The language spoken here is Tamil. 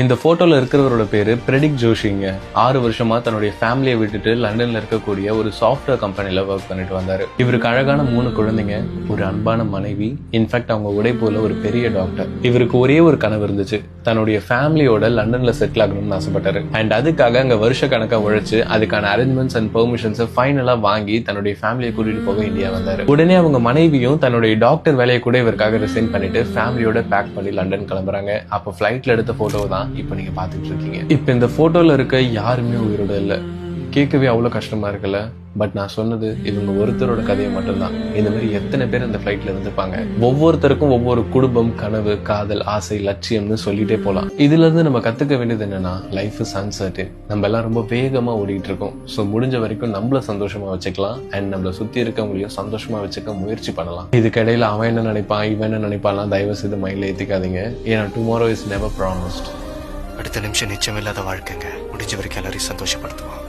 இந்த போட்டோல இருக்கிறவரோட பேரு பிரடிக் ஜோஷிங்க. 6 வருஷமா தன்னுடைய ஃபேமிலியை விட்டுட்டு லண்டன்ல இருக்கக்கூடிய ஒரு சாஃப்ட்வேர் கம்பெனில ஒர்க் பண்ணிட்டு வந்தாரு. இவருக்கு அழகான 3 குழந்தைங்க, ஒரு அன்பான மனைவி, இன்ஃபேக்ட் அவங்க உடை போல ஒரு பெரிய டாக்டர். இவருக்கு ஒரே ஒரு கனவு இருந்துச்சு, தன்னுடைய ஃபேமிலியோட லண்டன்ல செட்டில் ஆகணும்னு ஆசைப்பட்டாரு. அண்ட் அதுக்காக அங்க வருஷ கணக்கா உழைச்சு அதுக்கான அரேஞ்ச்மெண்ட்ஸ் அண்ட் பெர்மிஷன்ஸ் ஃபைனலா வாங்கி தன்னுடைய ஃபேமிலியை கூட்டிட்டு போக இந்தியா வந்தாரு. உடனே அவங்க மனைவியும் தன்னுடைய டாக்டர் வேலையை கூட இவருக்காக ரிசைன் பண்ணிட்டு ஃபேமிலியோட பேக் பண்ணி லண்டன் கிளம்புறாங்க. அப்ப ஃபிளைட்ல எடுத்த போட்டோ தான் இப்ப நீங்க பாத்துட்டு இருக்கீங்க. இப்ப இந்த போட்டோல இருக்க யாருமே உயிரோட இல்ல. கேட்கவே அவ்வளவு கஷ்டமா இருக்குல்ல. பட் நான் சொன்னது இவங்க ஒருத்தரோட கதையை மட்டும்தான். இந்த மாதிரி எத்தனை பேர் அந்த ஃபிளைட்ல இருந்திருப்பாங்க. ஒவ்வொருத்தருக்கும் ஒவ்வொரு குடும்பம், கனவு, காதல், ஆசை, லட்சியம்னு சொல்லிட்டே போலாம். இதுல இருந்து நம்ம கத்துக்க வேண்டியது என்னன்னா, லைஃப் இஸ் அன்சர்டன். நம்ம எல்லாம் ரொம்ப வேகமா ஓடிட்டு இருக்கோம். ஸோ முடிஞ்ச வரைக்கும் நம்மள சந்தோஷமா வச்சுக்கலாம் அண்ட் நம்மள சுத்தி இருக்கவங்களையும் சந்தோஷமா வச்சுக்க முயற்சி பண்ணலாம். இதுக்கிடையில அவன் என்ன நினைப்பான், இவன் என்ன நினைப்பான்லாம் தயவு செய்து மைண்ட்ல ஏத்திக்காதீங்க. ஏன்னா டுமாரோ இஸ் நெவர் ப்ராமிஸ்ட். அடுத்த நிமிஷம் நிச்சயம் இல்லாத வாழ்க்கைங்க. முடிஞ்ச வரைக்கும் எல்லாரையும் சந்தோஷப்படுத்துவோம்.